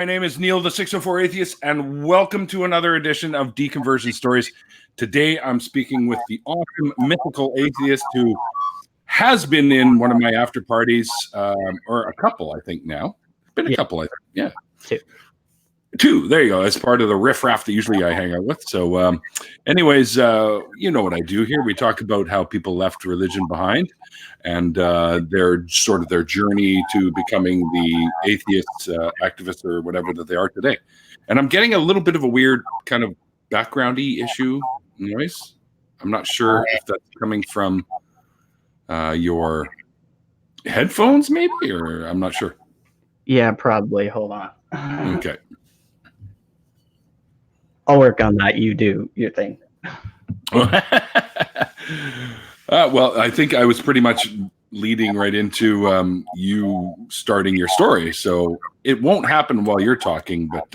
My name is Neil, the 604 Atheist, and welcome to another edition of Deconversion Stories. Today, I'm speaking with the awesome Mythical Atheist who has been in one of my after parties, or a couple, I think now. Been a couple, I think. Yeah. Two. There you go. As part of the riffraff that usually I hang out with. So anyways, you know what I do here. We talk about how people left religion behind and their journey to becoming the atheists, activists, or whatever that they are today. And I'm getting a little bit of a weird kind of backgroundy issue noise. I'm not sure if that's coming from your headphones maybe, or I'm not sure. Yeah, probably. Hold on. Okay. I'll work on that. You do your thing. Well, I think I was pretty much leading right into you starting your story. So it won't happen while you're talking, but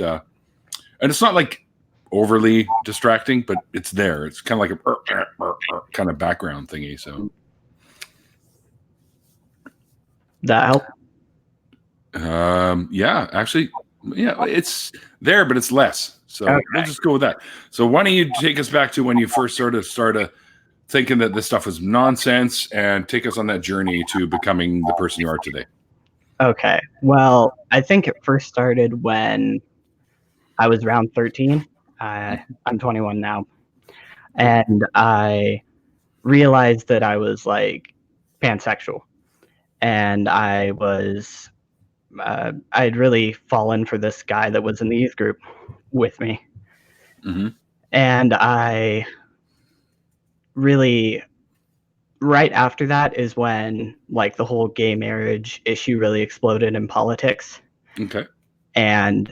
and it's not like overly distracting, but it's there. It's kind of like a kind of background thingy. So That help? Yeah, actually, yeah, it's there, but it's less. So We'll just go with that. So why don't you take us back to when you first sort of started thinking that this stuff was nonsense and take us on that journey to becoming the person you are today. Okay. Well, I think it first started when I was around 13. I'm 21 now. And I realized that I was like pansexual. And I was, I'd really fallen for this guy that was in the youth group with me. Mm-hmm. And I really, right after that is when like the whole gay marriage issue really exploded in politics. Okay. And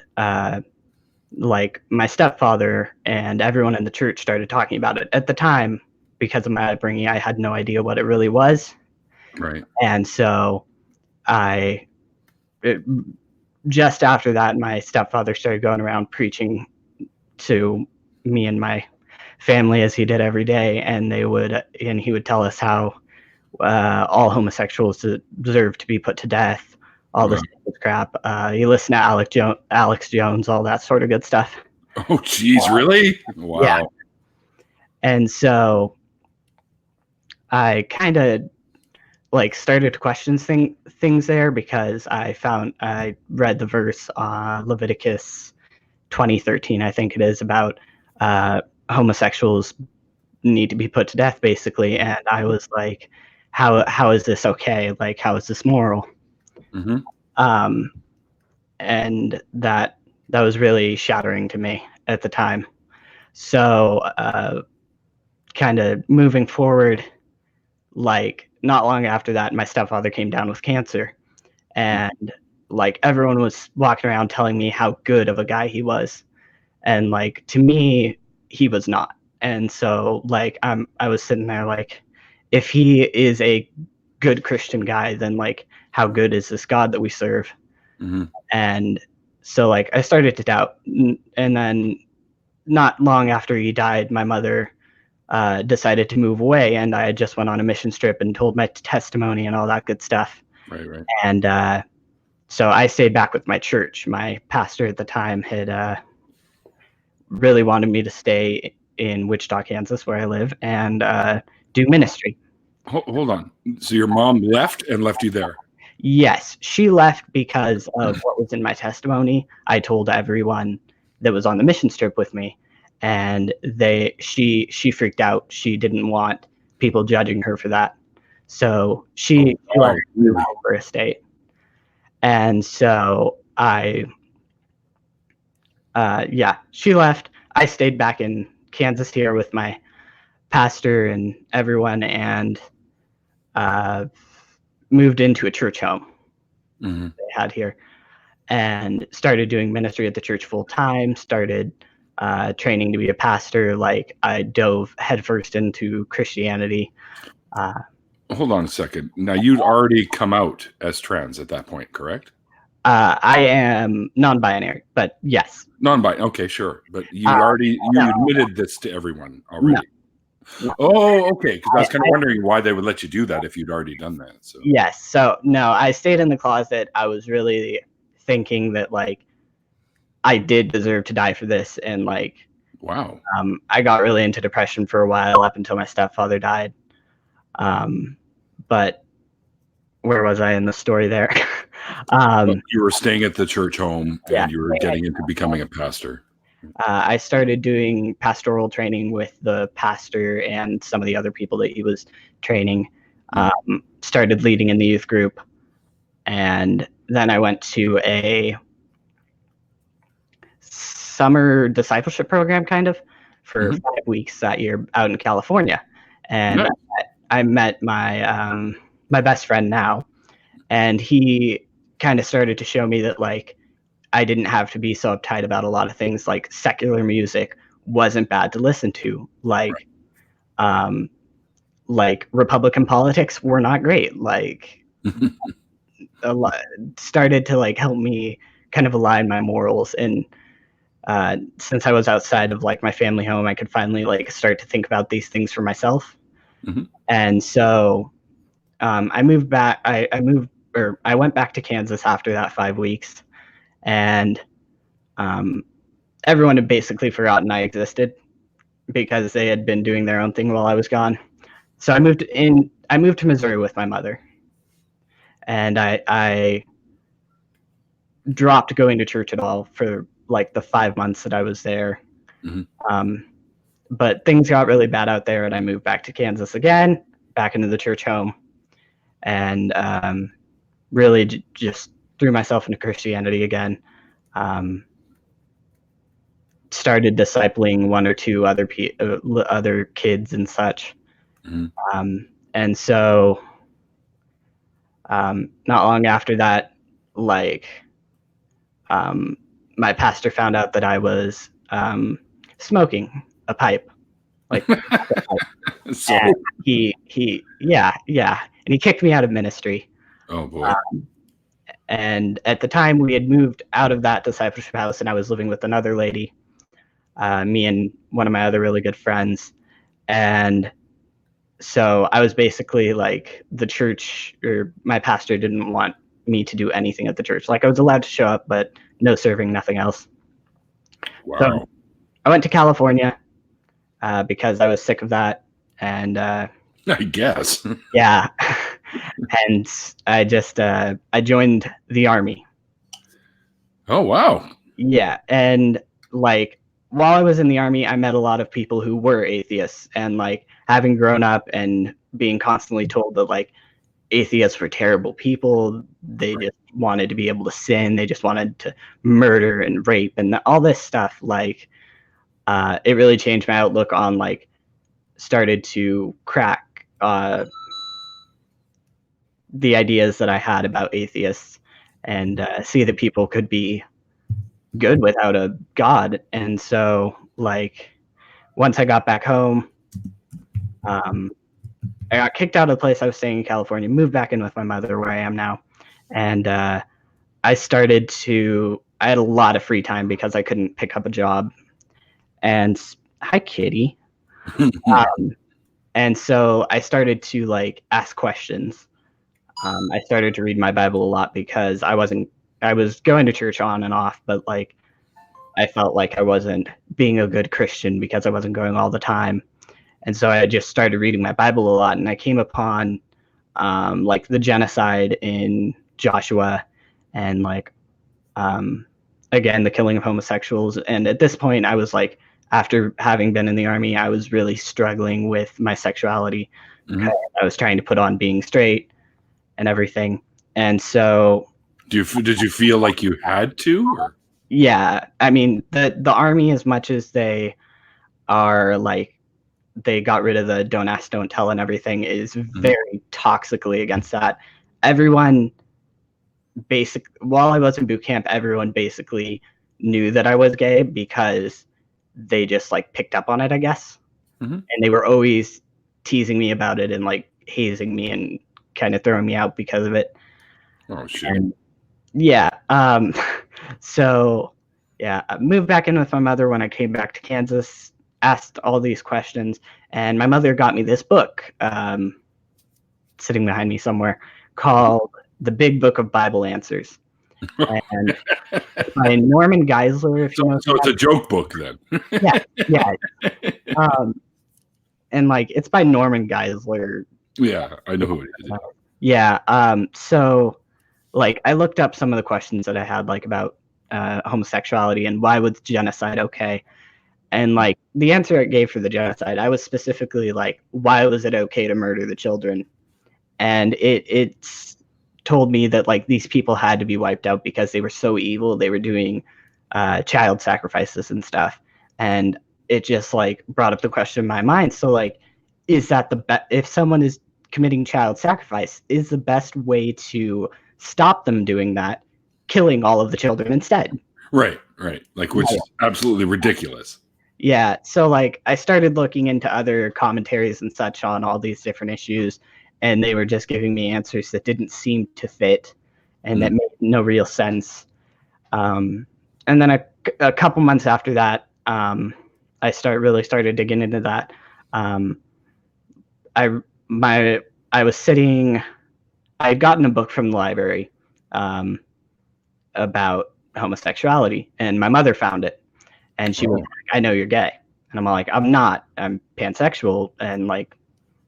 like my stepfather and everyone in the church started talking about it. At the time, because of my upbringing, I had no idea what it really was. Right. And so just after that, my stepfather started going around preaching to me and my family as he did every day, and he would tell us how all homosexuals deserve to be put to death, all this crap. You listen to Alex Jones, all that sort of good stuff. Oh, geez, really? Wow. Yeah. And so I kind of like started to question things there because I read the verse Leviticus 20:13, I think it is, about homosexuals need to be put to death, basically. And I was like, how is this okay? Like, how is this moral? Mm-hmm. And that was really shattering to me at the time. So kind of moving forward, like not long after that, my stepfather came down with cancer, and like everyone was walking around telling me how good of a guy he was, and like to me he was not. And so like I was sitting there like, if he is a good Christian guy, then like how good is this God that we serve? Mm-hmm. And so like I started to doubt, and then not long after he died, my mother decided to move away, and I just went on a mission trip and told my testimony and all that good stuff. Right. And so I stayed back with my church. My pastor at the time had really wanted me to stay in Wichita, Kansas, where I live, and do ministry. Hold on. So your mom left you there? Yes, she left because of what was in my testimony. I told everyone that was on the mission trip with me, and she freaked out. She didn't want people judging her for that, so she let her move over a state. And so she left. I stayed back in Kansas here with my pastor and everyone, and moved into a church home they had here, and started doing ministry at the church full time. Started training to be a pastor. Like I dove headfirst into Christianity. Hold on a second. Now you'd already come out as trans at that point, correct? I am non-binary, but yes. Non-binary. Okay, sure. But you admitted this to everyone already. No. Oh, okay. Because I was kind of wondering why they would let you do that if you'd already done that. So yes. So no, I stayed in the closet. I was really thinking that like I did deserve to die for this, and like, Wow. I got really into depression for a while up until my stepfather died. But where was I in the story there? You were staying at the church home, Yeah, and you were getting into becoming a pastor. I started doing pastoral training with the pastor and some of the other people that he was training. Started leading in the youth group, and then I went to a summer discipleship program, kind of, for 5 weeks that year out in California. And Nice. I met my my best friend now, and he kind of started to show me that like I didn't have to be so uptight about a lot of things. Like secular music wasn't bad to listen to. Like Republican politics were not great. Like a lot started to like help me kind of align my morals. And since I was outside of like my family home, I could finally like start to think about these things for myself. And so I moved back. I went back to Kansas after that 5 weeks, and everyone had basically forgotten I existed because they had been doing their own thing while I was gone. So I moved to Missouri with my mother, and I dropped going to church at all for like the 5 months that I was there. But things got really bad out there, and I moved back to Kansas again, back into the church home, and really just threw myself into Christianity again. Started discipling one or two other kids and such. And so not long after that, like my pastor found out that I was smoking a pipe, like So, and he and he kicked me out of ministry. oh boy. And at the time we had moved out of that discipleship house, and I was living with another lady, me and one of my other really good friends. And so I was basically like, the church, or my pastor didn't want me to do anything at the church. Like I was allowed to show up, but no serving, nothing else. Wow. So I went to California because I was sick of that. And I guess. yeah. And I just I joined the army. Oh, wow. Yeah. And like while I was in the army, I met a lot of people who were atheists, and like having grown up and being constantly told that like atheists were terrible people, they just wanted to be able to sin, they just wanted to murder and rape and all this stuff, like it really changed my outlook on like started to crack the ideas that I had about atheists, and see that people could be good without a god. And so like once I got back home, I got kicked out of the place I was staying in California, moved back in with my mother where I am now, and I had a lot of free time because I couldn't pick up a job. And hi Kitty. And so I started to like ask questions. I started to read my Bible a lot because I was going to church on and off, but like I felt like I wasn't being a good Christian because I wasn't going all the time. And so I just started reading my Bible a lot, and I came upon like the genocide in Joshua, and like again the killing of homosexuals. And at this point I was like, after having been in the army, I was really struggling with my sexuality. I was trying to put on being straight and everything. And so did you feel like you had to, or? Yeah, I mean the army, as much as they are like, they got rid of the don't ask, don't tell and everything, is very toxically against that. Everyone while I was in boot camp, everyone basically knew that I was gay because they just like picked up on it, I guess. And they were always teasing me about it and like hazing me and kind of throwing me out because of it. Oh shit. And yeah. So yeah, I moved back in with my mother when I came back to Kansas, asked all these questions, and my mother got me this book sitting behind me somewhere called The Big Book of Bible Answers. and by Norman Geisler, if you know. So it's a joke book then. Yeah. And like it's by Norman Geisler. Yeah, I know who it is. Yeah. So like I looked up some of the questions that I had like about homosexuality and why was genocide okay? And like the answer it gave for the genocide, I was specifically like, why was it okay to murder the children? And it's told me that like these people had to be wiped out because they were so evil. They were doing child sacrifices and stuff. And it just like brought up the question in my mind. So like, is that the best? If someone is committing child sacrifice, is the best way to stop them doing that killing all of the children instead? Right. Like, which is absolutely ridiculous. Yeah. So like I started looking into other commentaries and such on all these different issues, and they were just giving me answers that didn't seem to fit and that made no real sense. And then a couple months after that, I really started digging into that. I was sitting, I had gotten a book from the library about homosexuality, and my mother found it, and she was like, I know you're gay. And I'm like, I'm not. I'm pansexual and like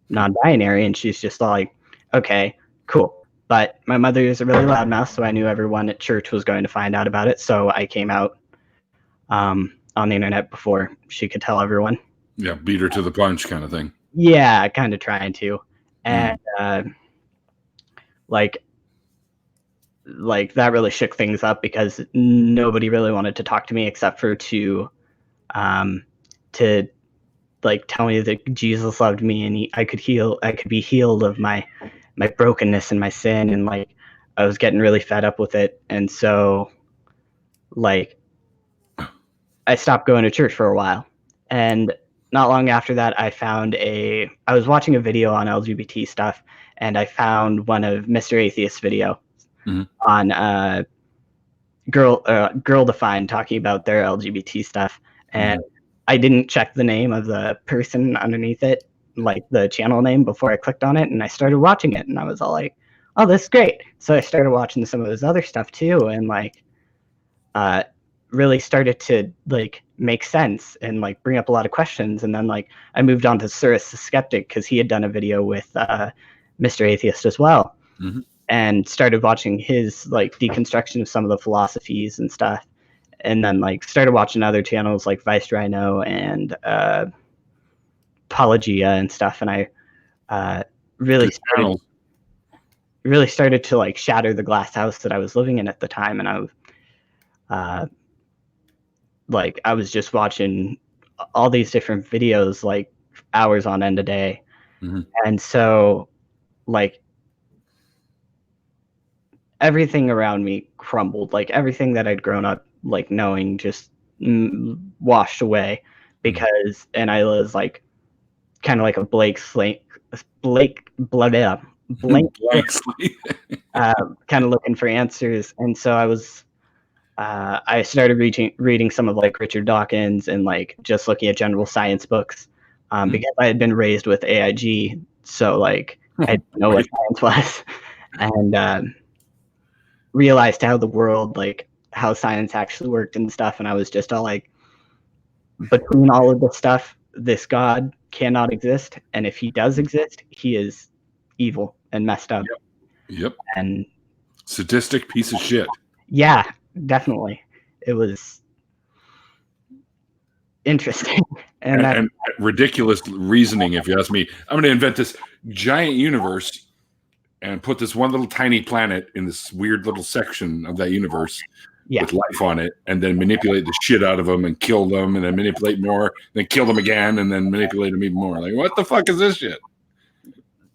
non-binary. And she's just like, okay, cool. But my mother is a really loud mouth, so I knew everyone at church was going to find out about it. So I came out on the internet before she could tell everyone. Yeah, beat her to the punch kind of thing. Yeah, kind of trying to. And like that really shook things up because nobody really wanted to talk to me except for to like tell me that Jesus loved me and I could be healed of my brokenness and my sin. And like I was getting really fed up with it, and so like I stopped going to church for a while. And not long after that, I was watching a video on LGBT stuff, and I found one of Mr. Atheist's video on Girl Defined talking about their LGBT stuff. And I didn't check the name of the person underneath it, like the channel name, before I clicked on it, and I started watching it, and I was all like, oh, this is great. So I started watching some of his other stuff too, and like really started to like make sense and like bring up a lot of questions. And then like I moved on to Cyrus the Skeptic because he had done a video with Mr. Atheist as well, and started watching his like deconstruction of some of the philosophies and stuff. And then like started watching other channels like Vice Rhino and Apologia and stuff. And I really started to like shatter the glass house that I was living in at the time. And I was just watching all these different videos like hours on end a day. And so like everything around me crumbled. Like everything that I'd grown up like knowing just washed away because, and I was like kind of like a blank slate, kind of looking for answers. And so I started reading some of like Richard Dawkins and like just looking at general science books because I had been raised with AIG, so like I didn't know what science was, and realized how the world, like how science actually worked and stuff. And I was just all like, between all of this stuff, this God cannot exist, and if he does exist, he is evil and messed up. Yep. And sadistic piece of shit. Yeah, definitely. It was interesting and ridiculous reasoning, if you ask me. I'm going to invent this giant universe and put this one little tiny planet in this weird little section of that universe with life on it, and then manipulate the shit out of them and kill them, and then manipulate more, then kill them again, and then manipulate them even more. Like, what the fuck is this shit?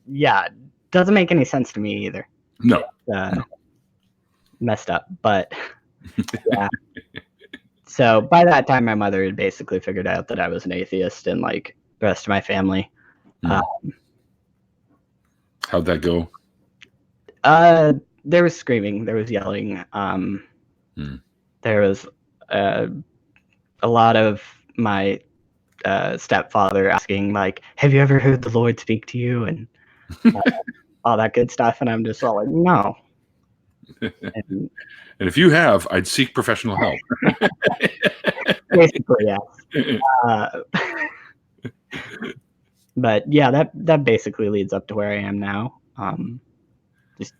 Yeah, doesn't make any sense to me either. No. Messed up, but yeah. So by that time, my mother had basically figured out that I was an atheist, and like the rest of my family. How'd that go? There was screaming, there was yelling. There was a lot of my stepfather asking, like, have you ever heard the Lord speak to you? And all that good stuff. And I'm just all like, no. And And if you have, I'd seek professional help. basically, yeah. But yeah, that basically leads up to where I am now. Just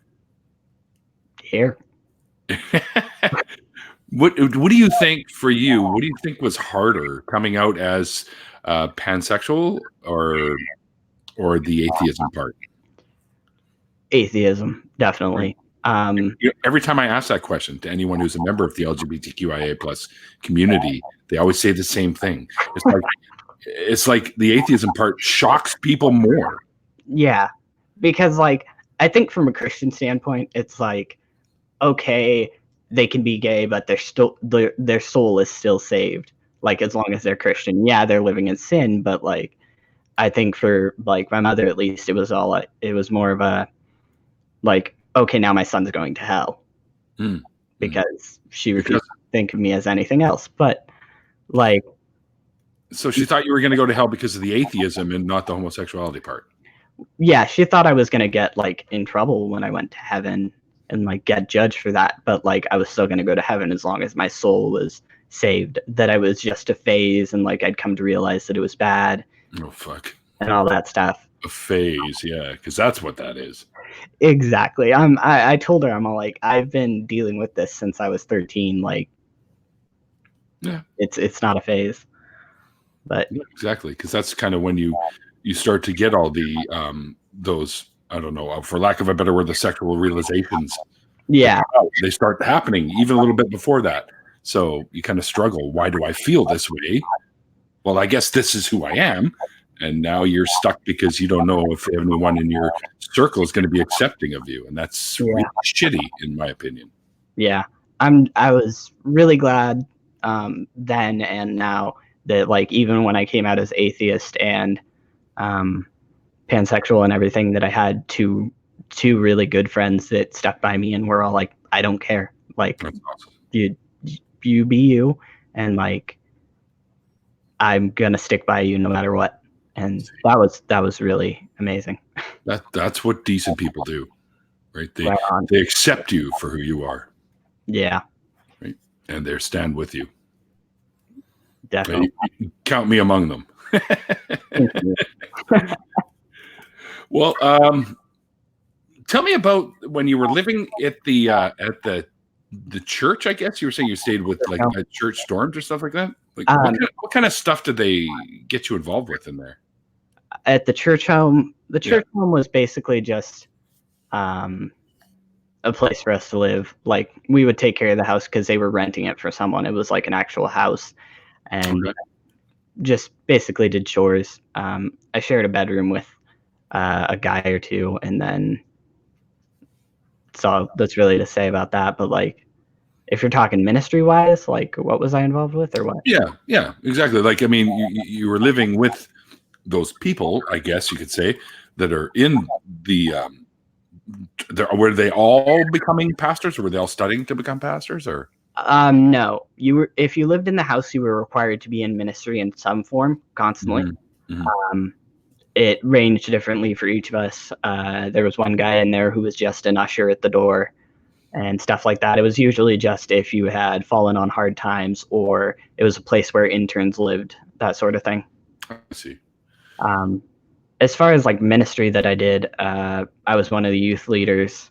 here. What do you think for you? What do you think was harder, coming out as pansexual or the atheism part? Atheism, definitely. Every time I ask that question to anyone who's a member of the LGBTQIA plus community, they always say the same thing. It's like the atheism part shocks people more. Yeah, because like I think from a Christian standpoint, it's like, okay, they can be gay, but they're still their soul is still saved. Like as long as they're Christian, yeah, they're living in sin, but like I think for like my mother at least, it was more of a like, okay, now my son's going to hell because she refused to think of me as anything else. But like, so she thought you were going to go to hell because of the atheism and not the homosexuality part. Yeah, she thought I was gonna get like in trouble when I went to heaven and like get judged for that. But like I was still gonna go to heaven as long as my soul was saved. That I was just a phase, and like I'd come to realize that it was bad. Oh fuck. And all that stuff. A phase, yeah, because that's what that is. Exactly. I told her, I'm all like, I've been dealing with this since I was 13. Like, yeah, it's not a phase. But yeah, exactly, because that's kind of when you start to get all the those, I don't know, for lack of a better word, the sexual realizations. Yeah, they start happening even a little bit before that. So you kind of struggle. Why do I feel this way? Well, I guess this is who I am. And now you're stuck because you don't know if anyone in your circle is going to be accepting of you. And that's really shitty, in my opinion. Yeah. I was really glad then and now that like even when I came out as atheist and pansexual and everything, that I had two really good friends that stuck by me and were all like, I don't care. Like, that's awesome. You be you, and like I'm gonna stick by you no matter what. And that was really amazing. That's what decent people do, right? They accept you for who you are. Yeah. Right. And they stand with you. Definitely. Right? Count me among them. Well, tell me about when you were living at the church. I guess you were saying you stayed with like church storms or stuff like that. Like, what kind of stuff did they get you involved with in there? At the church home, home was basically just a place for us to live. Like we would take care of the house because they were renting it for someone. It was like an actual house, and just basically did chores. I shared a bedroom with a guy or two, and then so that's really to say about that. But like, if you're talking ministry wise, like what was I involved with or what? Yeah, exactly. Like, I mean, you were living with those people, I guess you could say, that are in the were they all becoming pastors, or were they all studying to become pastors, or no, if you lived in the house, you were required to be in ministry in some form constantly. It ranged differently for each of us. There was one guy in there who was just an usher at the door and stuff like that. It was usually just if you had fallen on hard times, or it was a place where interns lived, that sort of thing. I see. As far as like ministry that I did, I was one of the youth leaders.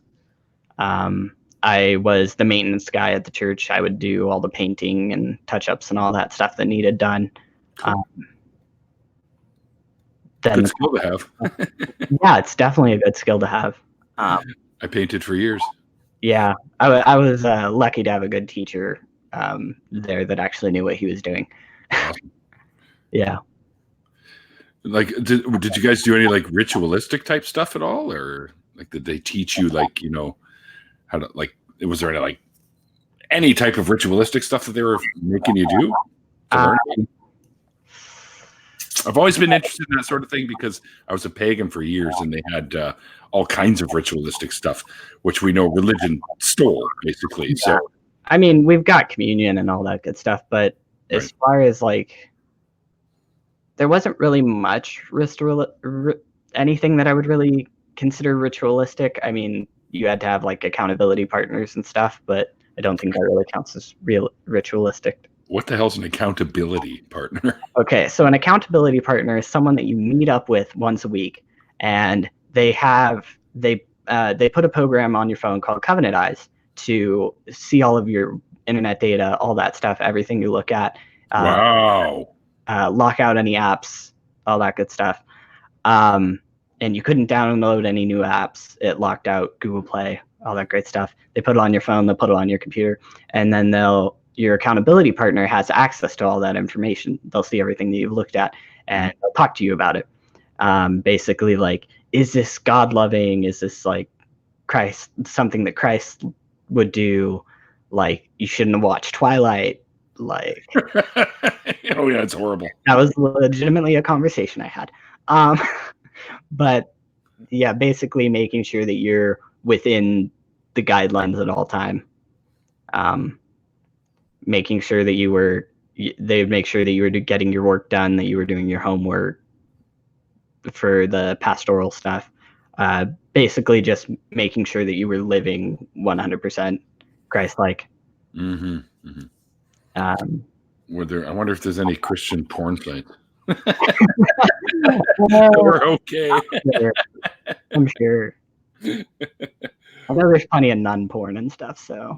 I was the maintenance guy at the church. I would do all the painting and touch-ups and all that stuff that needed done. Cool. Good skill to have. Yeah, it's definitely a good skill to have. I painted for years. Yeah, I was lucky to have a good teacher there that actually knew what he was doing. Awesome. Yeah. Like, did you guys do any like ritualistic type stuff at all, or like did they teach you like, you know, how to like? Was there any like any type of ritualistic stuff that they were making you do to learn? I've always been interested in that sort of thing because I was a pagan for years, and they had all kinds of ritualistic stuff, which we know religion stole, basically. Yeah. So, I mean, we've got communion and all that good stuff, but as far as like, there wasn't really much anything that I would really consider ritualistic. I mean, you had to have like accountability partners and stuff, but I don't think that really counts as real ritualistic. What the hell's an accountability partner? Okay, so an accountability partner is someone that you meet up with once a week, and they put a program on your phone called Covenant Eyes to see all of your internet data, all that stuff, everything you look at. Wow. Lock out any apps, all that good stuff. And you couldn't download any new apps. It locked out Google Play, all that great stuff. They put it on your phone, they'll put it on your computer, and then your accountability partner has access to all that information. They'll see everything that you've looked at, and they'll talk to you about it. Basically, like, is this God-loving? Is this like Christ, something that Christ would do? Like, you shouldn't have watched Twilight. Like, oh yeah, it's horrible. That was legitimately a conversation I had. But yeah, basically making sure that you're within the guidelines at all time. Making sure that they would make sure that you were getting your work done, that you were doing your homework for the pastoral stuff. Basically just making sure that you were living 100% Christ-like. Mm-hmm. Mm-hmm. I wonder if there's any Christian porn sites. We're okay. I'm sure. Although there's plenty of nun porn and stuff, so.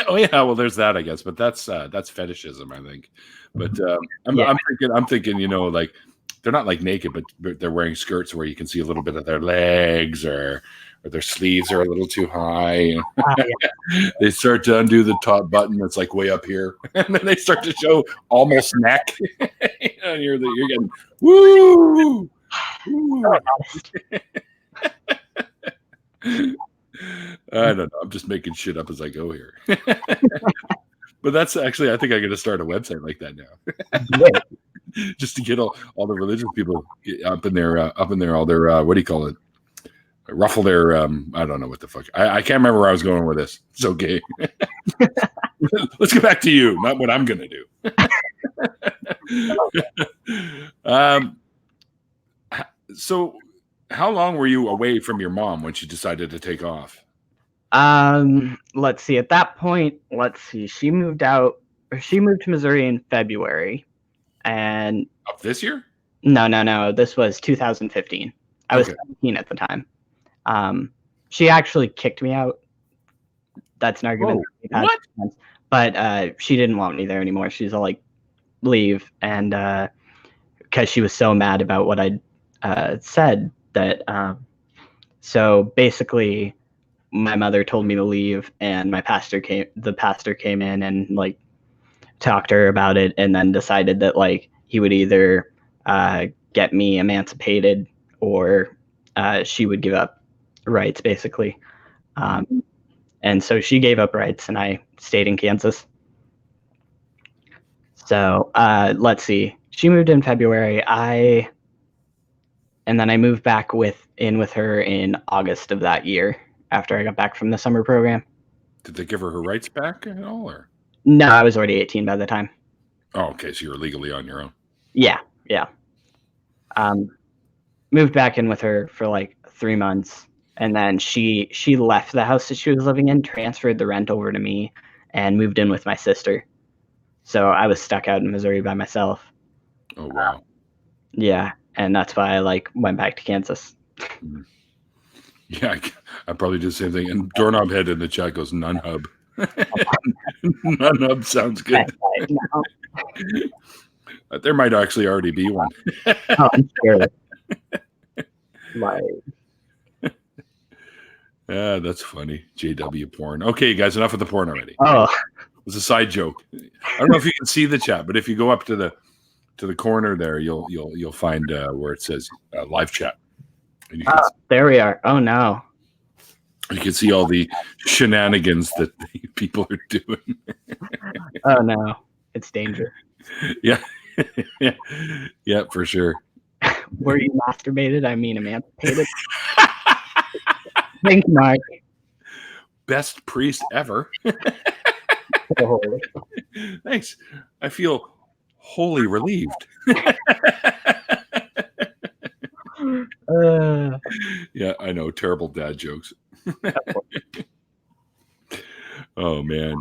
Oh yeah, well there's that, I guess, but that's fetishism, I think. But I'm thinking, like they're not like naked, but they're wearing skirts where you can see a little bit of their legs, or their sleeves are a little too high. They start to undo the top button that's like way up here, and then they start to show almost neck. And you're getting woo. I don't know. I'm just making shit up as I go here. But that's actually, I think I'm going to start a website like that now, just to get all the religious people up in there, all their what do you call it? Ruffle their I don't know what the fuck. I can't remember where I was going with this. It's okay. Let's get back to you, not what I'm going to do. So how long were you away from your mom when she decided to take off? Let's see. At that point, she moved to Missouri in February. And up this year? No. This was 2015. I was 17 at the time. She actually kicked me out. That's an argument. What? But she didn't want me there anymore. She's all like, leave. And because she was so mad about what I'd said that. So basically, my mother told me to leave, and the pastor came in and like talked to her about it, and then decided that like he would either get me emancipated or she would give up rights, basically. And so she gave up rights, and I stayed in Kansas. So let's see. She moved in February. And then I moved back in with her in August of that year after I got back from the summer program. Did they give her rights back at all, or? No, I was already 18 by the time. Oh, okay. So you were legally on your own. Yeah. Moved back in with her for like 3 months, and then she left the house that she was living in, transferred the rent over to me, and moved in with my sister. So I was stuck out in Missouri by myself. Oh wow. Yeah, and that's why I like went back to Kansas. Yeah, I probably did the same thing. And Doorknob Head in the chat goes, Nun Hub. Nun Hub sounds good. There might actually already be one. Oh, I'm sure. Yeah, that's funny. JW porn. Okay, guys, enough of the porn already. Oh, it was a side joke. I don't know if you can see the chat, but if you go up to the corner there, you'll find where it says live chat. And there we are. Oh no. You can see all the shenanigans that the people are doing. Oh no, it's dangerous. Yeah. Yeah, for sure. Were you masturbated? I mean, emancipated. Thank you, Mark. Best priest ever. Oh. Thanks. I feel wholly relieved. Yeah, I know. Terrible dad jokes. Oh man.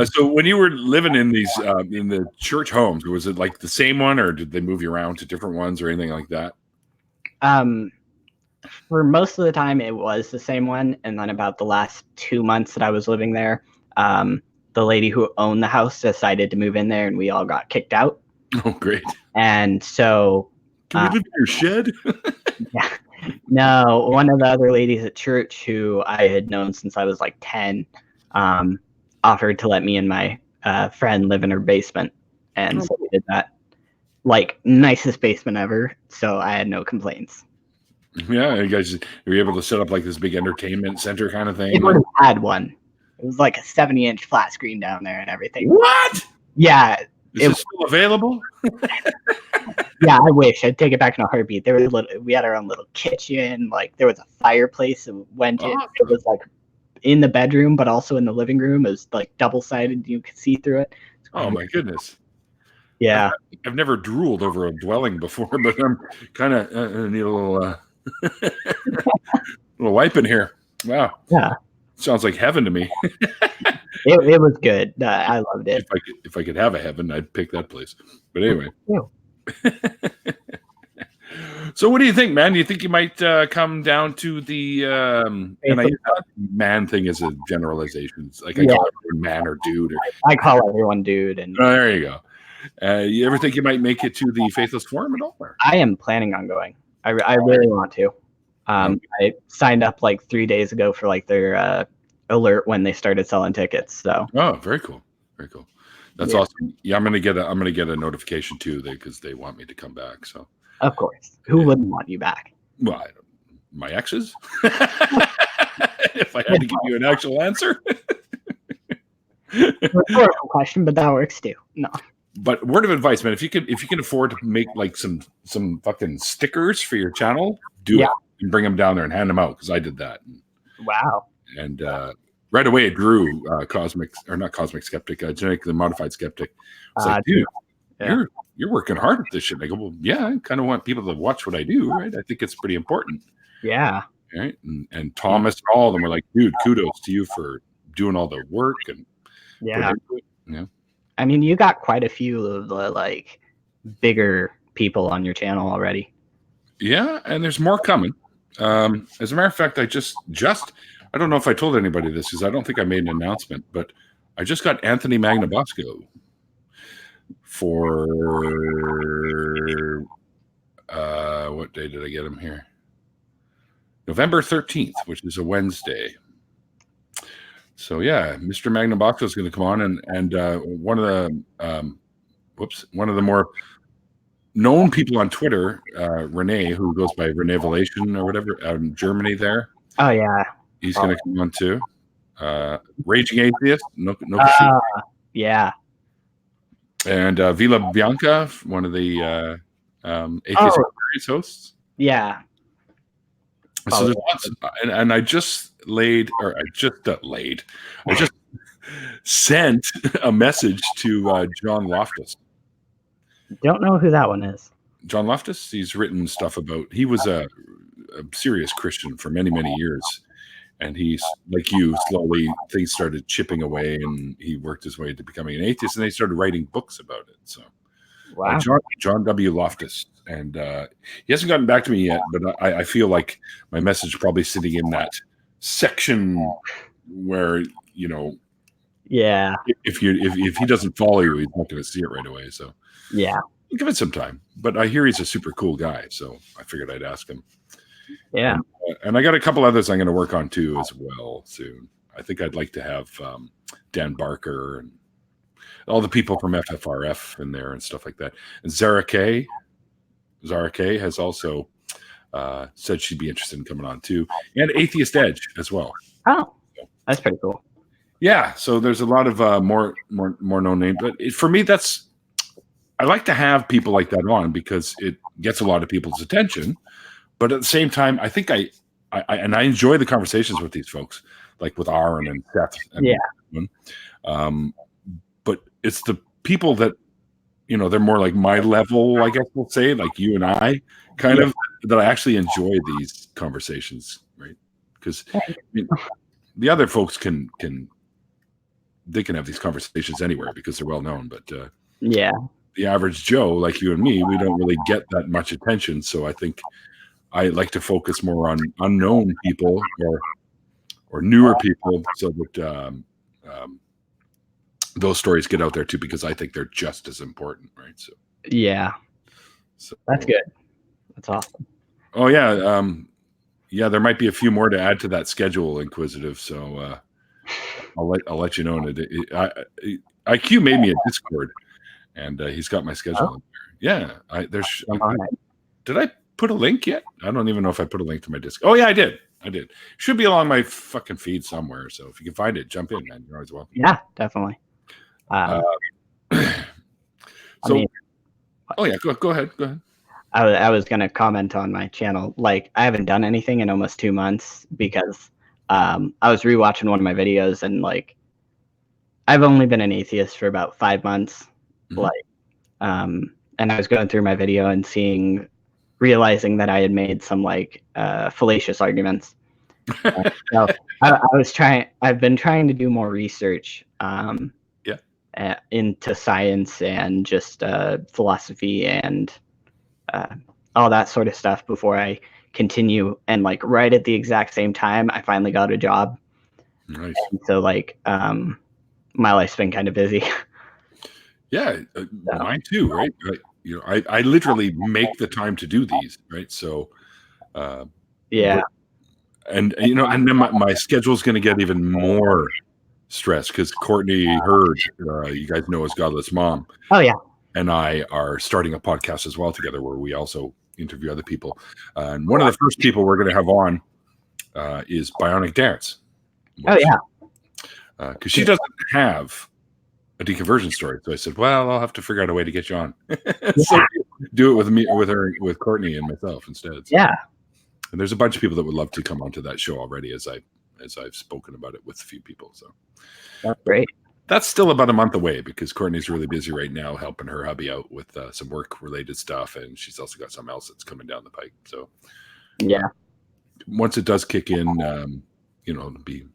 So when you were living in these in the church homes, was it like the same one, or did they move you around to different ones or anything like that? For most of the time, it was the same one, and then about the last 2 months that I was living there, the lady who owned the house decided to move in there, and we all got kicked out. Oh, great! And so, can we live in your shed? Yeah, no, one of the other ladies at church who I had known since I was like 10, offered to let me and my friend live in her basement, and so we did that. Like, nicest basement ever, so I had no complaints. Yeah, you guys were able to set up like this big entertainment center kind of thing. It would have had one. It was like a 70-inch flat screen down there and everything. What? Yeah. Is it still available? Yeah, I wish. I'd take it back in a heartbeat. We had our own little kitchen. Like, there was a fireplace that went in. It was like in the bedroom, but also in the living room. It was like double-sided. You could see through it. Oh my goodness. Yeah. I've never drooled over a dwelling before, but I'm kind of need a little little wipe in here. Wow. Yeah. Sounds like heaven to me. It was good. I loved it. If I could have a heaven, I'd pick that place. But anyway. So what do you think, man? Do you think you might come down to the and I use that man thing as a generalization. It's like I call everyone man or dude. I call everyone dude. And there you go. You ever think you might make it to the Faithless Forum at all? Or? I am planning on going. I really want to. I signed up like 3 days ago for like their alert when they started selling tickets. So very cool, very cool. That's awesome. Yeah, I'm gonna get a notification too, because they want me to come back. So of course, who wouldn't want you back? Well, my exes. If I had to give you an actual answer. Rhetorical question, but that works too. No. But word of advice, man, if you can afford to make like some fucking stickers for your channel, do it and bring them down there and hand them out, because I did that. Wow. And right away it drew not Cosmic Skeptic, Genetically Modified Skeptic. It's like, dude, you're working hard at this shit. I go, well, yeah, I kind of want people to watch what I do, right? I think it's pretty important. Yeah. Right. And Thomas and all of them were like, dude, kudos to you for doing all the work. And yeah. I mean, you got quite a few of the like bigger people on your channel already. Yeah, and there's more coming. As a matter of fact, I just I don't know if I told anybody this, because I don't think I made an announcement, but I just got Anthony Magnabosco for what day did I get him here? November 13th, which is a Wednesday. So yeah, Mr. Magnabosco is going to come on, and one of the more known people on Twitter, Renee, who goes by Renevelation or whatever, out in Germany there. Oh yeah, he's going to come on too. Raging Atheist, yeah, and Vila Bianca, one of the Atheist Experience hosts. Yeah. So there's lots, and I just sent a message to John Loftus. Don't know who that one is. John Loftus, he's written stuff about, he was a serious Christian for many, many years. And he's, like you, slowly things started chipping away, and he worked his way into becoming an atheist, and they started writing books about it. So wow. John W. Loftus. And he hasn't gotten back to me yet, but I feel like my message is probably sitting in that section where, you know, yeah, if he doesn't follow you, he's not going to see it right away. So yeah, give it some time. But I hear he's a super cool guy, so I figured I'd ask him. Yeah, and I got a couple others I'm going to work on too as well soon. I think I'd like to have Dan Barker and all the people from FFRF in there and stuff like that. And Zara K has also said she'd be interested in coming on too, and Atheist Edge as well. Oh, that's pretty cool. Yeah, so there's a lot of more known names, but for me, I like to have people like that on because it gets a lot of people's attention. But at the same time, I think I enjoy the conversations with these folks, like with Aaron and Seth. And but it's the people that, you know, they're more like my level, I guess we'll say, like you and I, kind of, that I actually enjoy these conversations, right? because the other folks can have these conversations anywhere because they're well known, but yeah, the average Joe like you and me, we don't really get that much attention. So I think I like to focus more on unknown people or newer people, so that those stories get out there too, because I think they're just as important, right? So yeah, so that's good. That's awesome. Oh yeah, yeah. There might be a few more to add to that schedule, Inquisitive. So I'll let you know. IQ made me a Discord, and he's got my schedule. Oh. Yeah, did I put a link yet? I don't even know if I put a link to my Discord. Oh yeah, I did. Should be along my fucking feed somewhere. So if you can find it, jump in, man. You're always welcome. Yeah, definitely. So, I mean, oh yeah, go ahead. I was gonna comment on my channel. Like, I haven't done anything in almost 2 months because I was rewatching one of my videos, and like, I've only been an atheist for about 5 months. Mm-hmm. Like, and I was going through my video and realizing that I had made some like fallacious arguments. So I've been trying to do more research into science and just philosophy and all that sort of stuff before I continue. And like right at the exact same time, I finally got a job. Nice. And so like my life's been kind of busy. Yeah, mine too, right? I literally make the time to do these, right? So yeah. And and then my schedule's going to get even more stressed because Courtney Hurd, you guys know as Godless Mom. Oh yeah. And I are starting a podcast as well together where we also interview other people. And one of the first people we're going to have on is Bionic Dance. Oh yeah. Because she doesn't have a deconversion story. So I said, well, I'll have to figure out a way to get you on. So do it with me, with Courtney and myself instead. So. Yeah. And there's a bunch of people that would love to come onto that show already, as I've spoken about it with a few people. So that's great. That's still about a month away because Courtney's really busy right now helping her hubby out with some work-related stuff, and she's also got something else that's coming down the pike. So yeah, once it does kick in, it'll be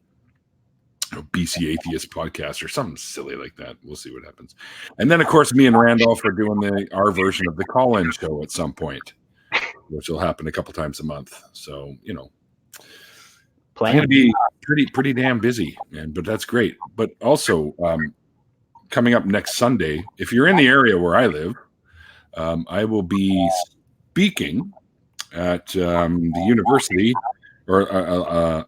BC Atheist podcast or something silly like that. We'll see what happens. And then, of course, me and Randolph are doing our version of the call-in show at some point, which will happen a couple times a month. So, I'm going to be pretty damn busy, man, but that's great. But also, coming up next Sunday, if you're in the area where I live, I will be speaking at the university or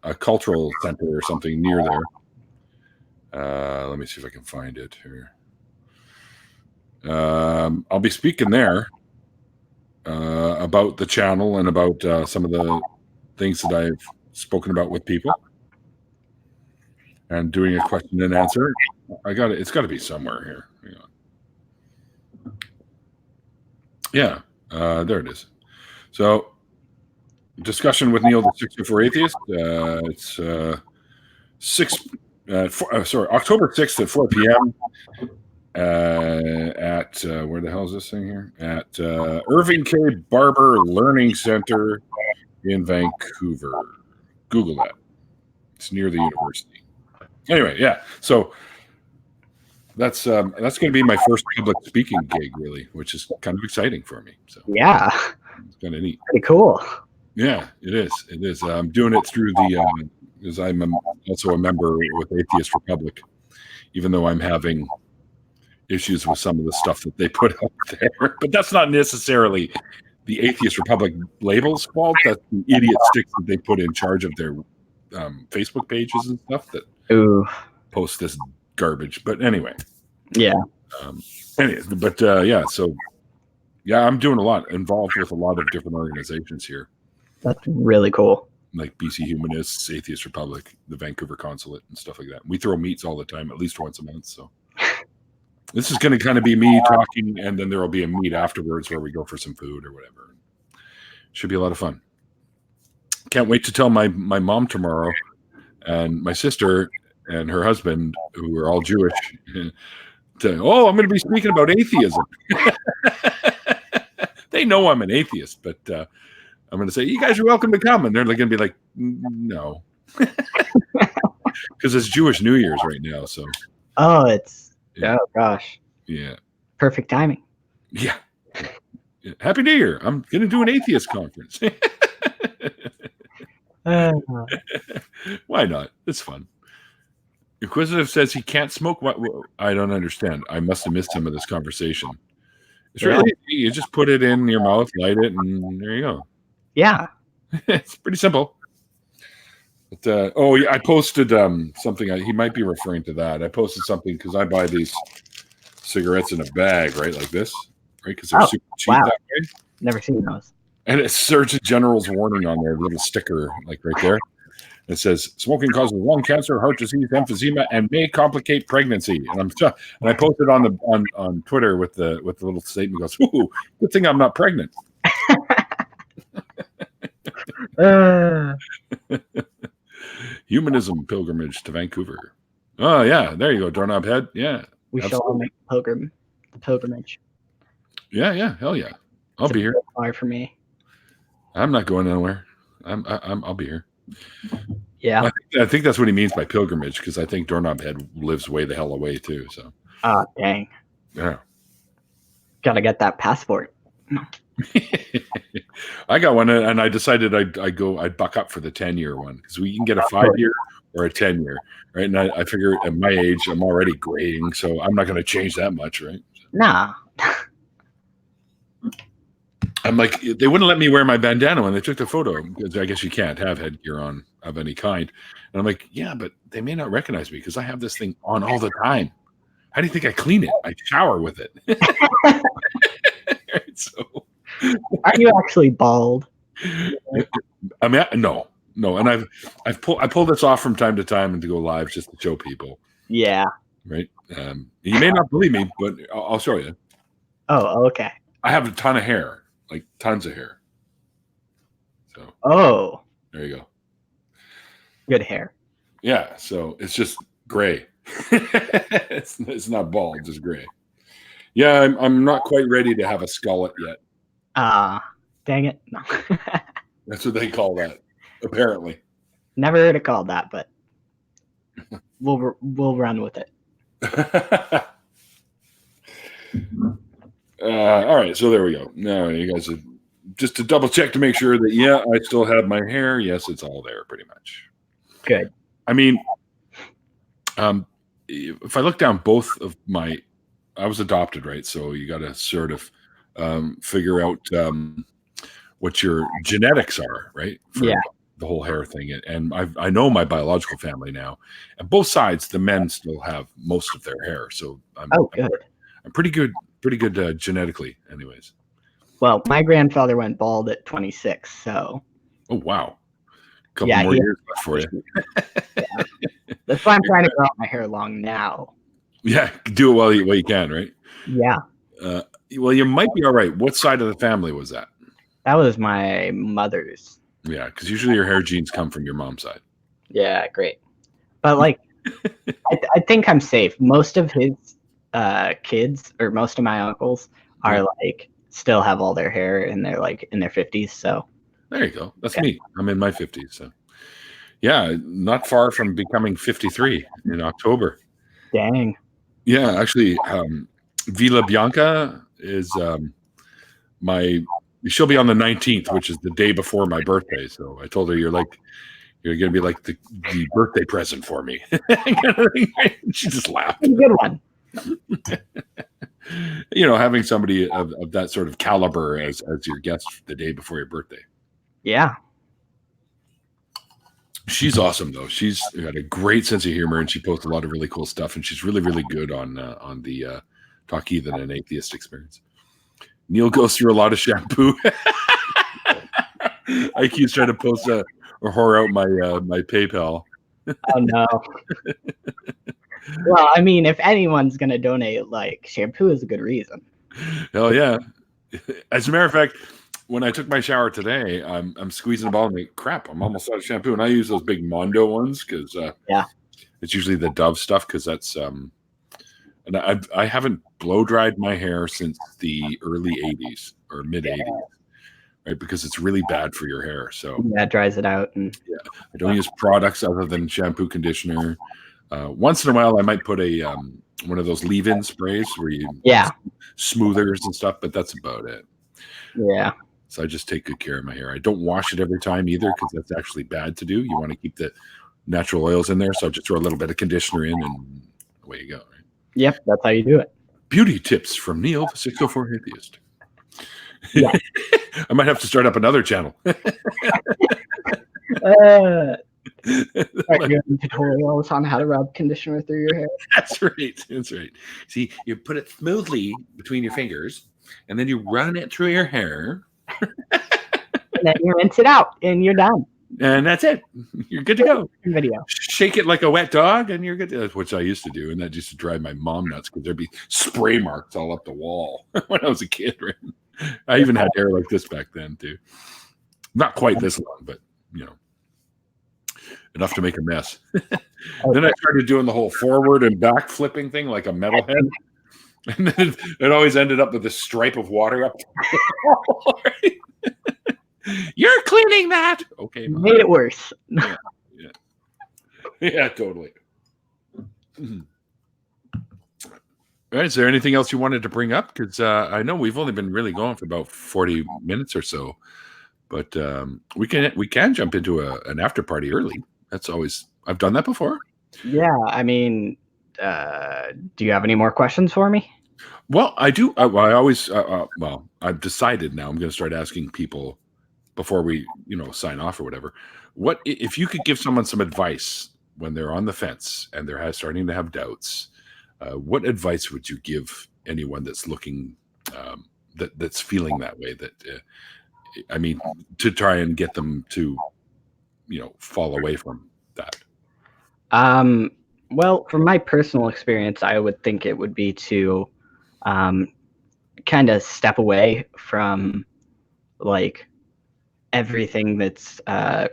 a cultural center or something near there. Let me see if I can find it here. I'll be speaking there about the channel and about some of the things that I've spoken about with people, and doing a question and answer. It's got to be somewhere here. Yeah, there it is. So, discussion with Neil, the 64 Atheist. It's October 6th at 4 p.m. At where the hell is this thing here? At Irving K. Barber Learning Center in Vancouver. Google that. It's near the university. Anyway, yeah. So that's going to be my first public speaking gig, really, which is kind of exciting for me. So yeah, it's kind of neat. Pretty cool. Yeah, it is. It is. I'm doing it through because I'm also a member with Atheist Republic, even though I'm having issues with some of the stuff that they put out there. But that's not necessarily the Atheist Republic label's fault. That's the idiot sticks that they put in charge of their Facebook pages and stuff that post this garbage. But anyway. Yeah. Yeah, so yeah, I'm doing a lot, involved with a lot of different organizations here. That's really cool. Like BC Humanists, Atheist Republic, the Vancouver Consulate, and stuff like that. We throw meets all the time, at least once a month. So this is going to kind of be me talking, and then there will be a meet afterwards where we go for some food or whatever. Should be a lot of fun. Can't wait to tell my mom tomorrow and my sister and her husband, who are all Jewish, I'm going to be speaking about atheism. They know I'm an atheist, but I'm going to say, you guys are welcome to come. And they're going to be like, no. Because it's Jewish New Year's right now. So. Oh, it's Yeah. oh gosh, Yeah. perfect timing. Yeah. Yeah. Happy New Year. I'm going to do an atheist conference. Why not? It's fun. Inquisitive says he can't smoke. What? I don't understand. I must have missed some of this conversation. It's really easy. You just put it in your mouth, light it, and there you go. Yeah. It's pretty simple. But, yeah, I posted something. He might be referring to that. I posted something because I buy these cigarettes in a bag, right, like this, right? Because they're super cheap that way. Never seen those. And it's Surgeon General's warning on their little sticker, like right there. It says smoking causes lung cancer, heart disease, emphysema, and may complicate pregnancy. And I posted on Twitter with the little statement. Goes, "Ooh, good thing I'm not pregnant." Humanism pilgrimage to Vancouver. Oh yeah, there you go, Doorknob Head. Yeah, we shall all make the pilgrimage. Yeah, hell yeah, I'll be here. Far for me. I'm not going anywhere. I'll be here. Yeah, I think that's what he means by pilgrimage, because I think Doorknob Head lives way the hell away too. So. Oh dang. Yeah. Gotta get that passport. I got one, and I decided I'd buck up for the 10-year one, because we can get a 5-year or a 10-year, right? And I figure at my age, I'm already graying, so I'm not going to change that much, right? Nah. I'm like, they wouldn't let me wear my bandana when they took the photo, because I guess you can't have headgear on of any kind. And I'm like, yeah, but they may not recognize me because I have this thing on all the time. How do you think I clean it? I shower with it. Right, so. Are you actually bald? I mean, no, and I pull this off from time to time and to go live just to show people. Yeah. Right. You may not believe me, but I'll show you. Oh, okay. I have a ton of hair, like tons of hair. So. Oh. There you go. Good hair. Yeah. So it's just gray. it's not bald, just gray. Yeah, I'm not quite ready to have a skullet yet. Dang it. No. That's what they call that, apparently. Never heard it called that, but we'll run with it. All right, so there we go. Now you guys have, just to double check to make sure that, yeah, I still have my hair. Yes, it's all there pretty much. Good. I mean, if I look down both of I was adopted, right? So you got to sort of figure out what your genetics are, right? For the whole hair thing. And I know my biological family now, and both sides, the men still have most of their hair. So good. I'm pretty good genetically, anyways. Well, my grandfather went bald at 26, so. Oh wow, a couple more years left for you. Yeah. That's why I'm trying to grow out my hair long now. Yeah, do it while you can, right? Yeah. Well, you might be all right. What side of the family was that? That was my mother's. Yeah, because usually your hair genes come from your mom's side. Yeah, great. But like, I think I'm safe. Most of his kids, or most of my uncles, are like still have all their hair, and they're like in their 50s. So there you go. That's me. I'm in my 50s. So yeah, not far from becoming 53 in October. Dang. Yeah, actually, Villa Bianca is she'll be on the 19th, which is the day before my birthday. So I told her, you're going to be like the birthday present for me. She just laughed. Good one. Having somebody of that sort of caliber as your guest the day before your birthday. Yeah. She's awesome, though. She's got a great sense of humor, and she posts a lot of really cool stuff. And she's really, really good on the Talk Heathen and Atheist experience. Neil goes through a lot of shampoo. IQ's trying to post or whore out my PayPal. Oh no. Well, I mean, if anyone's gonna donate, like, shampoo is a good reason. Hell yeah! As a matter of fact, when I took my shower today, I'm squeezing a ball and like, crap, I'm almost out of shampoo, and I use those big Mondo ones because it's usually the Dove stuff, because that's and I haven't blow dried my hair since the early 80s or mid 80s. right? Because it's really bad for your hair. So Yeah, it dries it out. And I don't use products other than shampoo, conditioner. Once in a while, I might put a one of those leave-in sprays where you smoothers and stuff, but that's about it. Yeah. So I just take good care of my hair. I don't wash it every time either because that's actually bad to do. You want to keep the natural oils in there. So I just throw a little bit of conditioner in and away you go. Right? Yep, that's how you do it. Beauty tips from Neil, 604 Atheist. Yeah. I might have to start up another channel. Tutorials on how to rub conditioner through your hair. That's right. That's right. See, you put it smoothly between your fingers, and then you run it through your hair. And then you rinse it out, and you're done. And that's it. You're good to go. Video. Shake it like a wet dog, and you're good. That's what I used to do, and that used to drive my mom nuts because there'd be spray marks all up the wall when I was a kid. Right? I even had hair like this back then too. Not quite this long, but enough to make a mess. Then I started doing the whole forward and back flipping thing like a metalhead. And then it always ended up with a stripe of water up. You're cleaning that. Okay. Mom. Made it worse. Yeah, totally. All right. Is there anything else you wanted to bring up? Because I know we've only been really going for about 40 minutes or so. But we can jump into an after party early. That's always, I've done that before. Yeah, I mean, do you have any more questions for me? Well, I do. I always, I've decided now I'm going to start asking people before we, sign off or whatever. What if you could give someone some advice when they're on the fence and they're starting to have doubts? What advice would you give anyone that's looking, that's feeling that way? To try and get them to, fall away from that. Well, from my personal experience, I would think it would be to kind of step away from like everything that's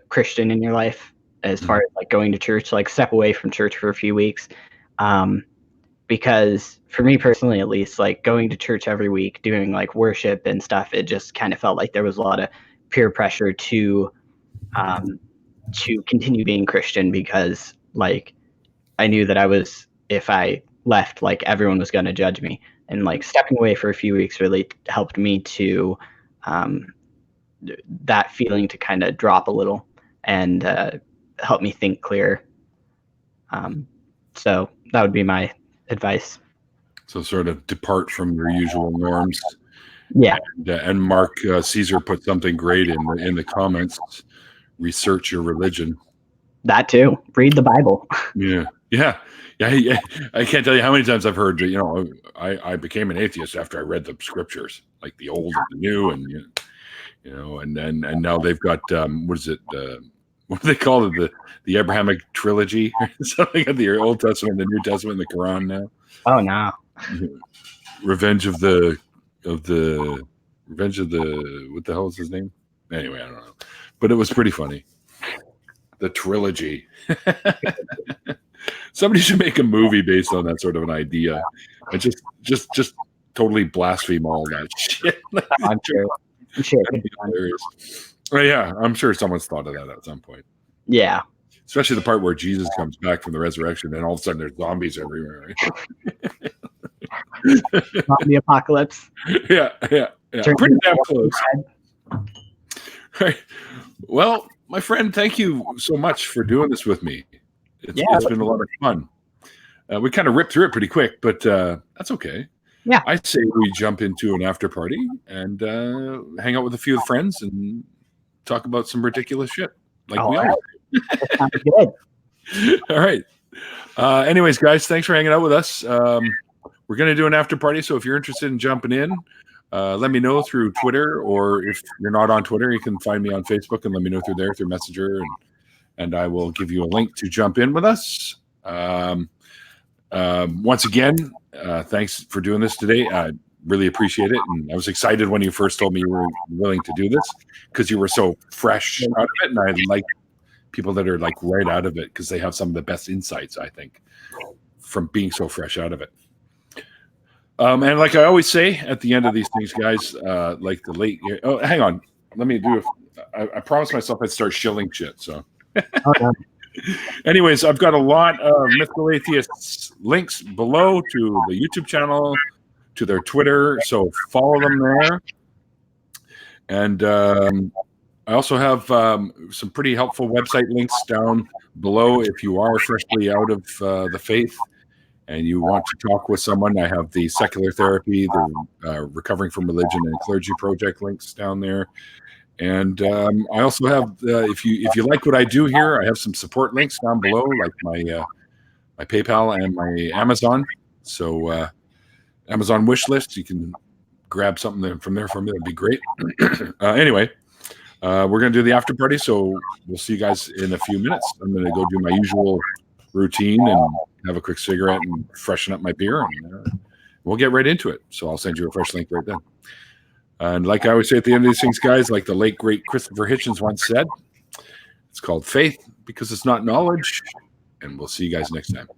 Christian in your life, as far as like going to church, like step away from church for a few weeks. Because for me personally, at least, like going to church every week, doing like worship and stuff, it just kind of felt like there was a lot of peer pressure to continue being Christian, because like I knew that if I left, like everyone was going to judge me, and like stepping away for a few weeks really helped me to that feeling to kind of drop a little and help me think clearer. So that would be my advice. So sort of depart from your usual norms. Yeah. And Mark Caesar put something great in the comments. Research your religion. That too. Read the Bible. Yeah. I can't tell you how many times I've heard, I became an atheist after I read the scriptures, like the old and the new, and and now they've got what is it? What do they call it? The Abrahamic trilogy, something of the Old Testament, the New Testament, and the Quran now. Oh no. Revenge of the what the hell is his name? Anyway, I don't know, but it was pretty funny. The trilogy. Somebody should make a movie based on that sort of an idea, and just totally blaspheme all that shit. I'm sure. Yeah, I'm sure someone's thought of that at some point. Yeah. Especially the part where Jesus comes back from the resurrection, and all of a sudden there's zombies everywhere. Right? Zombie apocalypse. Yeah. Pretty damn close. Right. Well, my friend, thank you so much for doing this with me. It's been a lot of fun. We kind of ripped through it pretty quick, but that's okay. Yeah. I say we jump into an after party and hang out with a few friends and talk about some ridiculous shit. Like we all do. That sounds good. All right. Anyways, guys, thanks for hanging out with us. We're going to do an after party, so if you're interested in jumping in, let me know through Twitter, or if you're not on Twitter, you can find me on Facebook and let me know through there, through Messenger, and I will give you a link to jump in with us. Once again, thanks for doing this today. I really appreciate it. And I was excited when you first told me you were willing to do this, because you were so fresh out of it. And I like people that are like right out of it, because they have some of the best insights, I think, from being so fresh out of it. And like I always say at the end of these things, guys, like the late, hang on. let me do. I promised myself I'd start shilling shit. So, Okay. anyways, I've got a lot of Mythical Atheists links below to the YouTube channel, to their Twitter. So follow them there. And I also have some pretty helpful website links down below if you are freshly out of the faith and you want to talk with someone. I have the Secular Therapy, the Recovering from Religion, and Clergy Project links down there. And I also have, if you like what I do here, I have some support links down below, like my PayPal and my Amazon. So Amazon wish list, you can grab something from there for me. That'd be great. Anyway, we're going to do the after party, so we'll see you guys in a few minutes. I'm going to go do my usual routine and have a quick cigarette and freshen up my beer, and we'll get right into it. So I'll send you a fresh link right then. And like I always say at the end of these things, guys, like the late, great Christopher Hitchens once said, it's called faith because it's not knowledge, and we'll see you guys next time.